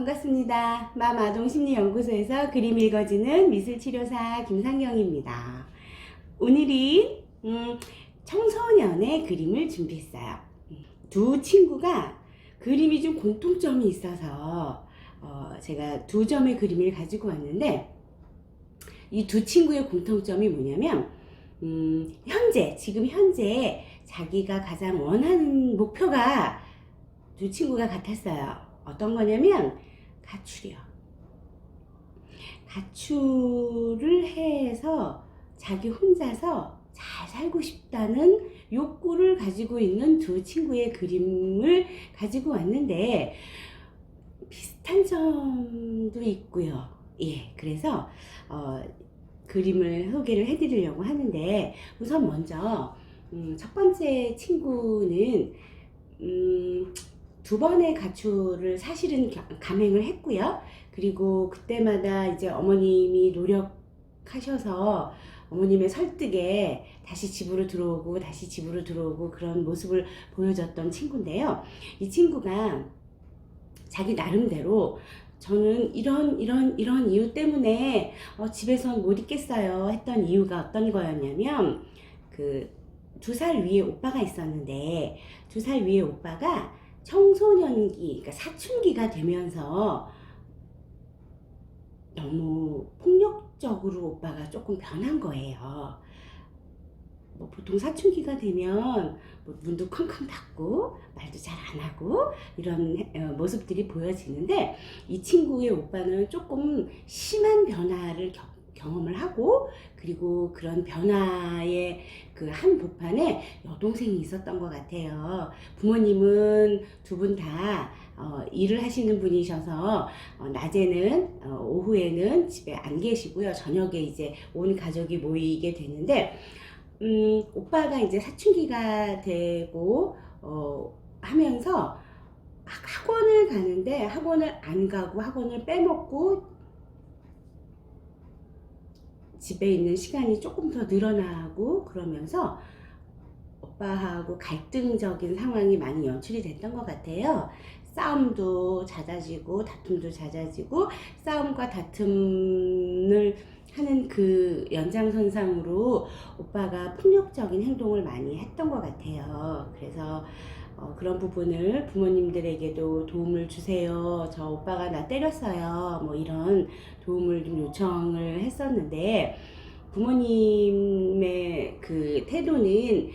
반갑습니다. 맘아동심리연구소에서 그림 읽어주는 미술치료사 김상경입니다. 오늘은 청소년의 그림을 준비했어요. 두 친구가 그림이 좀 공통점이 있어서 제가 두 점의 그림을 가지고 왔는데, 이 두 친구의 공통점이 뭐냐면 지금 현재 자기가 가장 원하는 목표가 두 친구가 같았어요. 어떤 거냐면 가출이요. 가출을 해서 자기 혼자서 잘 살고 싶다는 욕구를 가지고 있는 두 친구의 그림을 가지고 왔는데, 비슷한 점도 있고요. 그래서 그림을 소개를 해드리려고 하는데, 우선 먼저 첫 번째 친구는 두 번의 가출을 사실은 감행을 했고요. 그리고 그때마다 이제 어머님이 노력하셔서 어머님의 설득에 다시 집으로 들어오고 그런 모습을 보여줬던 친구인데요. 이 친구가 자기 나름대로 저는 이런 이유 때문에 집에서 못 있겠어요 했던 이유가 어떤 거였냐면, 그 2살 위에 오빠가 있었는데, 2살 위에 오빠가 청소년기, 그러니까 사춘기가 되면서 너무 폭력적으로 오빠가 조금 변한 거예요. 보통 사춘기가 되면 문도 쾅쾅 닫고 말도 잘 안 하고 이런 모습들이 보여지는데, 이 친구의 오빠는 조금 심한 변화를 경험을 하고, 그리고 그런 변화의 그 한복판에 여동생이 있었던 것 같아요. 부모님은 두 분 다 일을 하시는 분이셔서 낮에는 오후에는 집에 안 계시고요. 저녁에 이제 온 가족이 모이게 되는데, 오빠가 이제 사춘기가 되고 하면서 학원을 가는데, 학원을 안 가고 학원을 빼먹고 집에 있는 시간이 조금 더 늘어나고, 그러면서 오빠하고 갈등적인 상황이 많이 연출이 됐던 것 같아요. 싸움도 잦아지고 다툼도 잦아지고, 싸움과 다툼을 하는 그 연장선상으로 오빠가 폭력적인 행동을 많이 했던 것 같아요. 그래서 그런 부분을 부모님들에게도 도움을 주세요, 저 오빠가 나 때렸어요, 뭐 이런 도움을 좀 요청을 했었는데, 부모님의 그 태도는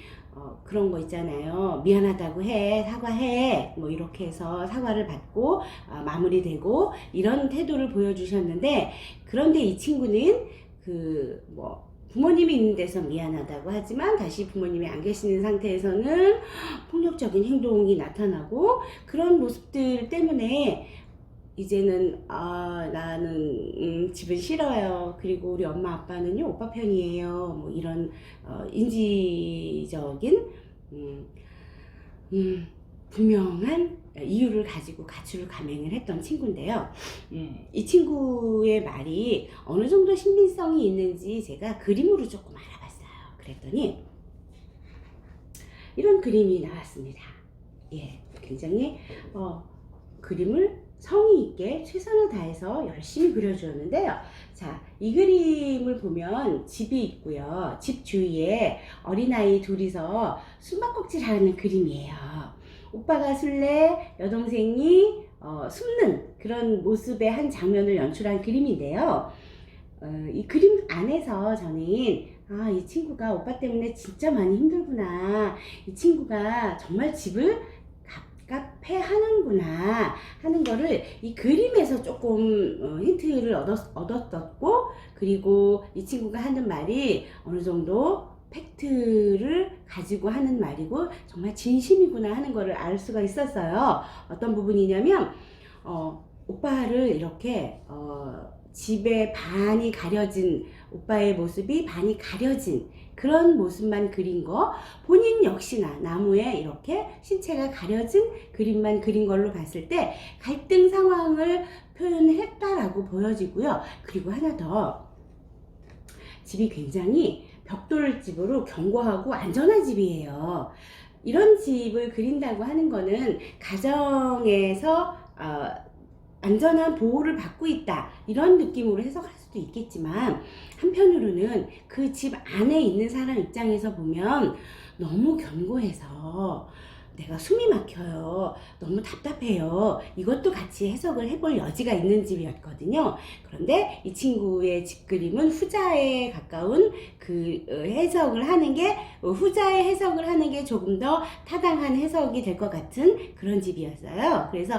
그런 거 있잖아요. 미안하다고 해, 사과해, 뭐 이렇게 해서 사과를 받고 마무리되고 이런 태도를 보여주셨는데, 그런데 이 친구는 부모님이 있는 데서 미안하다고 하지만 다시 부모님이 안 계시는 상태에서는 폭력적인 행동이 나타나고, 그런 모습들 때문에 이제는 나는 집은 싫어요, 그리고 우리 엄마 아빠는요 오빠 편이에요, 뭐 이런 인지적인 분명한 이유를 가지고 가출을 감행을 했던 친구인데요. 이 친구의 말이 어느 정도 신빙성이 있는지 제가 그림으로 조금 알아봤어요. 그랬더니 이런 그림이 나왔습니다. 굉장히 그림을 성의 있게 최선을 다해서 열심히 그려주었는데요. 자, 이 그림을 보면 집이 있고요. 집 주위에 어린아이 둘이서 숨바꼭질 하는 그림이에요. 오빠가 술래, 여동생이 숨는 그런 모습의 한 장면을 연출한 그림인데요. 이 그림 안에서 저는 이 친구가 오빠 때문에 진짜 많이 힘들구나, 이 친구가 정말 집을 갑갑해 하는구나 하는 거를 이 그림에서 조금 힌트를 얻었었고, 그리고 이 친구가 하는 말이 어느 정도 팩트를 가지고 하는 말이고 정말 진심이구나 하는 거를 알 수가 있었어요. 어떤 부분이냐면 오빠를 이렇게 집에 반이 가려진, 오빠의 모습이 반이 가려진 그런 모습만 그린 거, 본인 역시나 나무에 이렇게 신체가 가려진 그림만 그린 걸로 봤을 때 갈등 상황을 표현했다라고 보여지고요. 그리고 하나 더, 집이 굉장히 벽돌집으로 견고하고 안전한 집이에요. 이런 집을 그린다고 하는 거는 가정에서 안전한 보호를 받고 있다 이런 느낌으로 해석할 수도 있겠지만, 한편으로는 그 집 안에 있는 사람 입장에서 보면 너무 견고해서 내가 숨이 막혀요, 너무 답답해요, 이것도 같이 해석을 해볼 여지가 있는 집이었거든요. 그런데 이 친구의 집 그림은 후자에 가까운 그 해석을 하는 게, 후자의 해석을 하는 게 조금 더 타당한 해석이 될 것 같은 그런 집이었어요. 그래서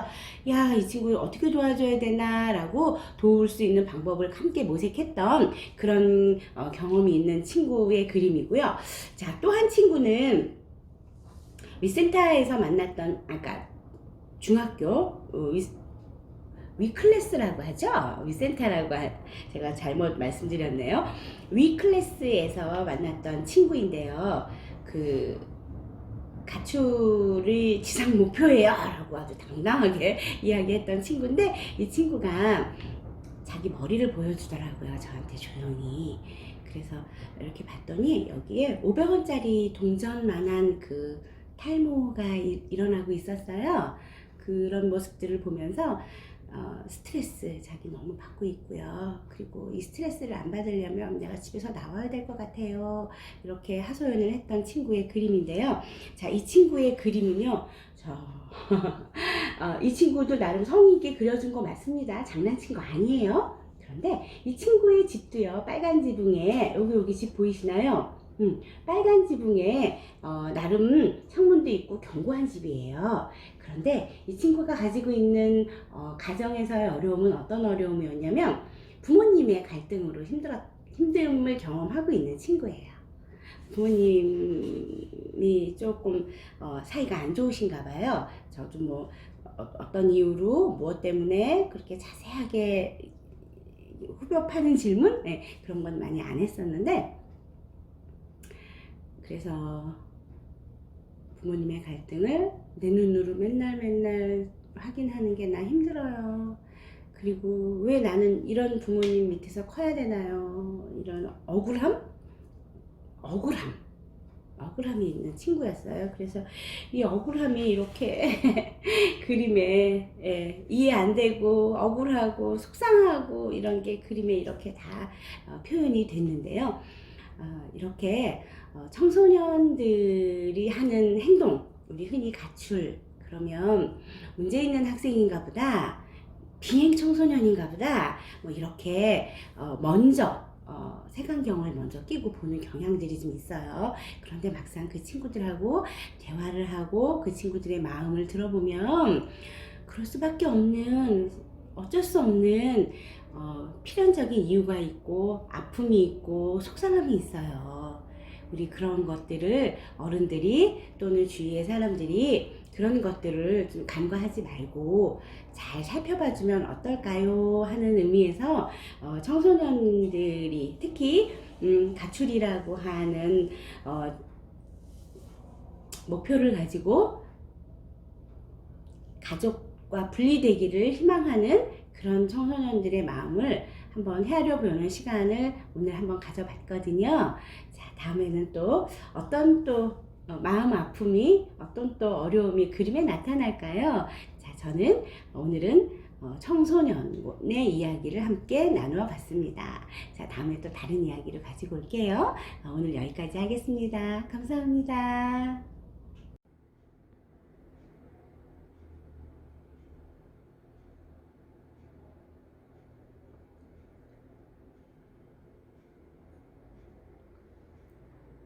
야, 이 친구를 어떻게 도와줘야 되나 라고 도울 수 있는 방법을 함께 모색했던 그런 경험이 있는 친구의 그림이고요. 자, 또 한 친구는 위센터에서 만났던, 아까 중학교 위클래스라고 하죠. 위센터라고 제가 잘못 말씀드렸네요. 위클래스에서 만났던 친구인데요. 그 가출이 지상 목표예요 라고 아주 당당하게 이야기했던 친구인데, 이 친구가 자기 머리를 보여주더라고요, 저한테 조용히. 그래서 이렇게 봤더니 여기에 500원짜리 동전만한 그 탈모가 일어나고 있었어요. 그런 모습들을 보면서 스트레스 자기 너무 받고 있고요. 그리고 이 스트레스를 안 받으려면 내가 집에서 나와야 될 것 같아요, 이렇게 하소연을 했던 친구의 그림인데요. 자, 이 친구의 그림은요, 이 친구도 나름 성의 있게 그려준 거 맞습니다. 장난친 거 아니에요. 그런데 이 친구의 집도요, 빨간 지붕에, 여기 집 보이시나요? 빨간 지붕에 나름 창문도 있고 견고한 집이에요. 그런데 이 친구가 가지고 있는 가정에서의 어려움은 어떤 어려움이었냐면, 부모님의 갈등으로 힘듦을 경험하고 있는 친구예요. 부모님이 조금 사이가 안 좋으신가 봐요. 저도 뭐 어떤 이유로 무엇 때문에 그렇게 자세하게 후벼 파는 질문? 네, 그런 건 많이 안 했었는데, 그래서 부모님의 갈등을 내 눈으로 맨날 확인하는 게 나 힘들어요. 그리고 왜 나는 이런 부모님 밑에서 커야 되나요? 이런 억울함이 있는 친구였어요. 그래서 이 억울함이 이렇게 그림에 이해 안 되고 억울하고 속상하고 이런 게 그림에 이렇게 다 표현이 됐는데요. 이렇게 청소년들이 하는 행동, 우리 흔히 가출 그러면 문제 있는 학생인가 보다, 비행 청소년인가 보다, 뭐 이렇게 먼저 색안경을 먼저 끼고 보는 경향들이 좀 있어요. 그런데 막상 그 친구들하고 대화를 하고 그 친구들의 마음을 들어보면 그럴 수밖에 없는, 어쩔 수 없는 필연적인 이유가 있고 아픔이 있고 속상함이 있어요. 우리 그런 것들을 어른들이 또는 주위의 사람들이 그런 것들을 좀 간과하지 말고 잘 살펴봐주면 어떨까요? 하는 의미에서 청소년들이 특히 가출이라고 하는 목표를 가지고 가족과 분리되기를 희망하는 그런 청소년들의 마음을 한번 헤아려보는 시간을 오늘 한번 가져봤거든요. 자, 다음에는 또 어떤 마음 아픔이, 어떤 또 어려움이 그림에 나타날까요? 자, 저는 오늘은 청소년의 이야기를 함께 나누어 봤습니다. 자, 다음에 또 다른 이야기를 가지고 올게요. 오늘 여기까지 하겠습니다. 감사합니다.